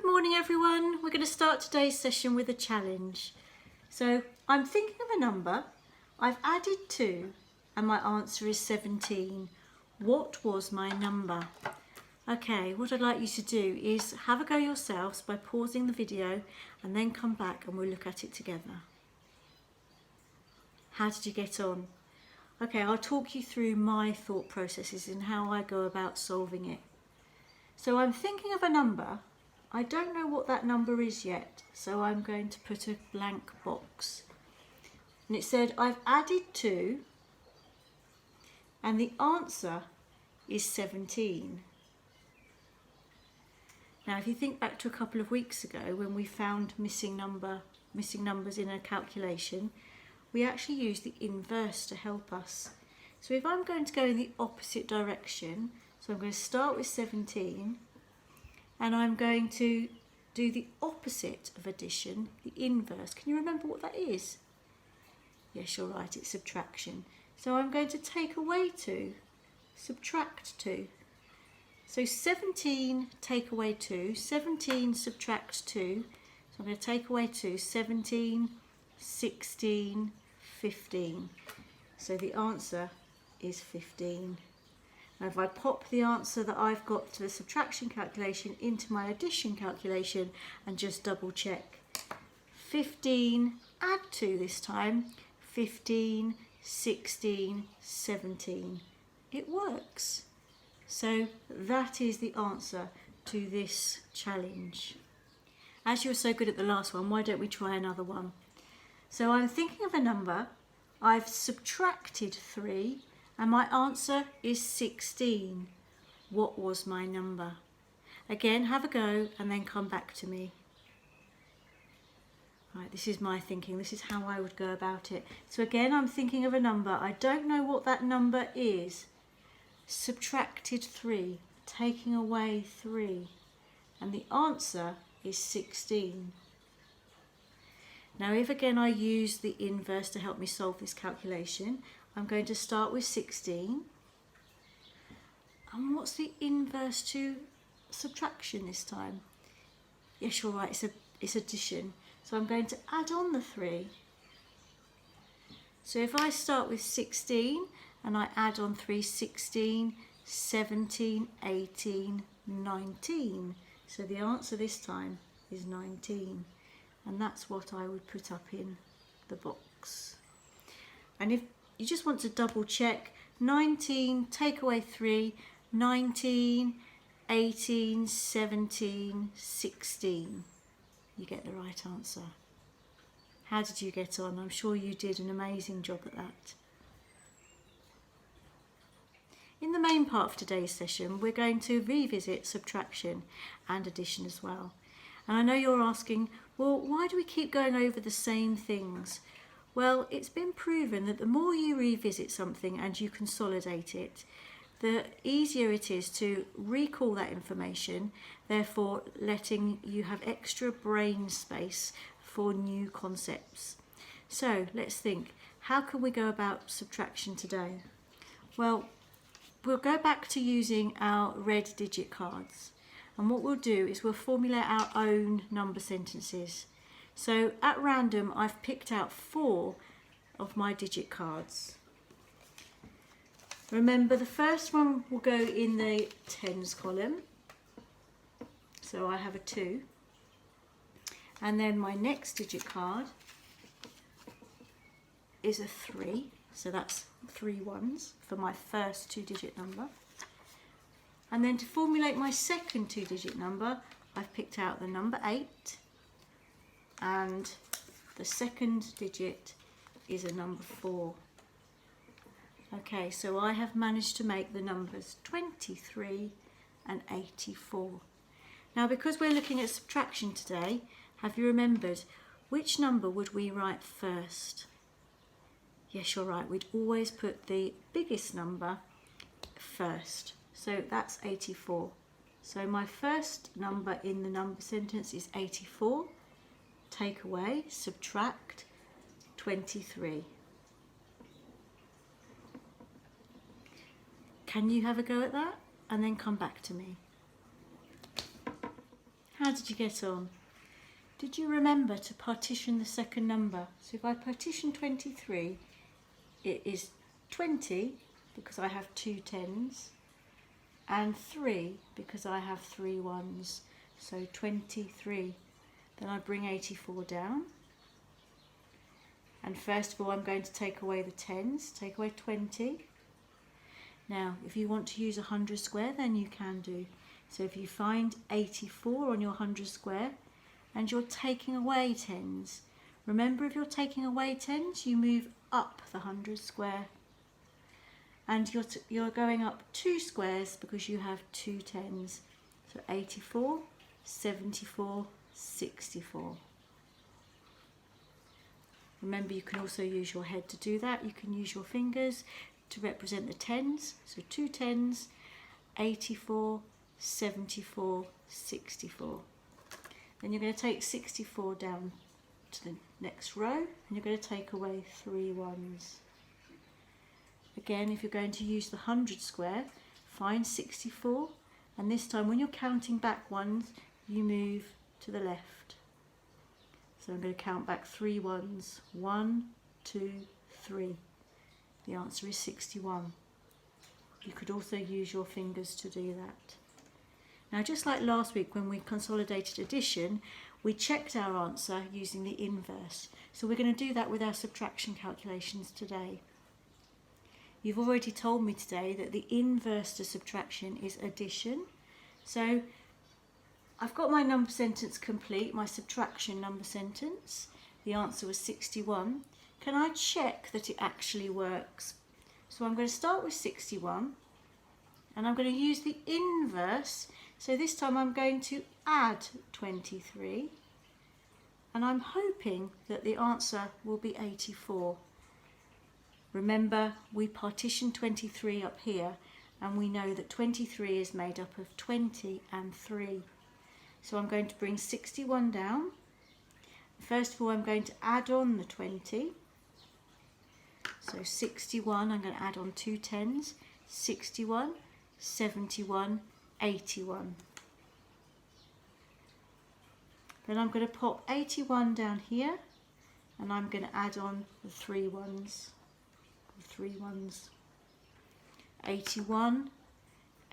Good morning everyone. We're going to start today's session with a challenge. So I'm thinking of a number, I've added 2 and my answer is 17. What was my number? Okay, what I'd like you to do is have a go yourselves by pausing the video and then come back and we'll look at it together. How did you get on? Okay, I'll talk you through my thought processes and how I go about solving it. So I'm thinking of a number. I don't know what that number is yet, so I'm going to put a blank box. And it said I've added 2 and the answer is 17. Now if you think back to a couple of weeks ago when we found missing numbers in a calculation, we actually used the inverse to help us. So if I'm going to go in the opposite direction, so I'm going to start with 17 and I'm going to do the opposite of addition, the inverse. Can you remember what that is? Yes, you're right, it's subtraction. So I'm going to take away 2, subtract 2. So 17 take away 2, 17 subtract 2. So I'm going to take away 2, 17, 16, 15. So the answer is 15. Now if I pop the answer that I've got to the subtraction calculation into my addition calculation and just double check. 15, add 2 this time, 15, 16, 17. It works. So that is the answer to this challenge. As you were so good at the last one, why don't we try another one? So I'm thinking of a number, I've subtracted 3 and my answer is 16. What was my number? Again, have a go and then come back to me. Right, this is my thinking, this is how I would go about it. So again, I'm thinking of a number, I don't know what that number is. Subtracted 3, taking away 3, and the answer is 16. Now if again I use the inverse to help me solve this calculation, I'm going to start with 16. And what's the inverse to subtraction this time? Yes, you're right, it's addition. So I'm going to add on the 3. So if I start with 16 and I add on 3, 16, 17, 18, 19. So the answer this time is 19. And that's what I would put up in the box. And if you just want to double check, 19, take away 3, 19, 18, 17, 16. You get the right answer. How did you get on? I'm sure you did an amazing job at that. In the main part of today's session, we're going to revisit subtraction and addition as well. And I know you're asking, well, why do we keep going over the same things? Well, it's been proven that the more you revisit something and you consolidate it, the easier it is to recall that information, therefore letting you have extra brain space for new concepts. So let's think, how can we go about subtraction today? Well, we'll go back to using our red digit cards. And what we'll do is we'll formulate our own number sentences. So at random, I've picked out 4 of my digit cards. Remember, the first one will go in the tens column. So I have a 2. And then my next digit card is a 3. So that's 3 ones for my first 2-digit number. And then to formulate my second 2-digit number, I've picked out the number 8. And the second digit is a number 4. Okay, so I have managed to make the numbers 23 and 84. Now because we're looking at subtraction today, have you remembered which number would we write first? Yes, you're right, we'd always put the biggest number first. So that's 84. So my first number in the number sentence is 84. Take away, subtract 23. Can you have a go at that and then come back to me? How How did you get on? Did you remember to partition the second number? So if I partition 23, it is 20 because I have 2 10s and 3 because I have 3 1s. So 23. Then I bring 84 down. And first of all, I'm going to take away the 10s, take away 20. Now, if you want to use a 100 square, then you can do. So if you find 84 on your 100 square and you're taking away 10s, remember if you're taking away 10s, you move up the 100 square. And you're going up 2 squares because you have 2 10s. So 84, 74, 64. Remember, you can also use your head to do that. You can use your fingers to represent the 10s. So 2 10s, 84, 74, 64. Then you're going to take 64 down to the next row and you're going to take away 3 1s. Again, if you're going to use the 100 square, find 64, and this time when you're counting back ones, you move to the left. So I'm going to count back 3 1s. 1, 2, 3. The answer is 61. You could also use your fingers to do that. Now, just like last week when we consolidated addition, we checked our answer using the inverse. So we're going to do that with our subtraction calculations today. You've already told me today that the inverse to subtraction is addition. So I've got my number sentence complete, my subtraction number sentence. The answer was 61. Can I check that it actually works? So I'm going to start with 61 and I'm going to use the inverse. So this time I'm going to add 23 and I'm hoping that the answer will be 84. Remember, we partitioned 23 up here and we know that 23 is made up of 20 and 3. So I'm going to bring 61 down. First of all, I'm going to add on the 20. So 61, I'm going to add on 2 10s, 61, 71, 81. Then I'm going to pop 81 down here and I'm going to add on the 3 1s. 81,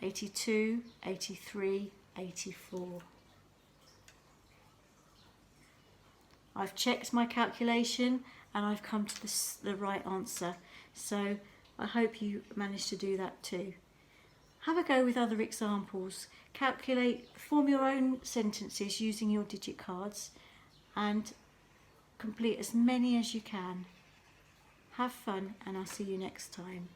82, 83, 84. I've checked my calculation and I've come to the right answer. So I hope you managed to do that too. Have a go with other examples. Form your own sentences using your digit cards and complete as many as you can. Have fun and I'll see you next time.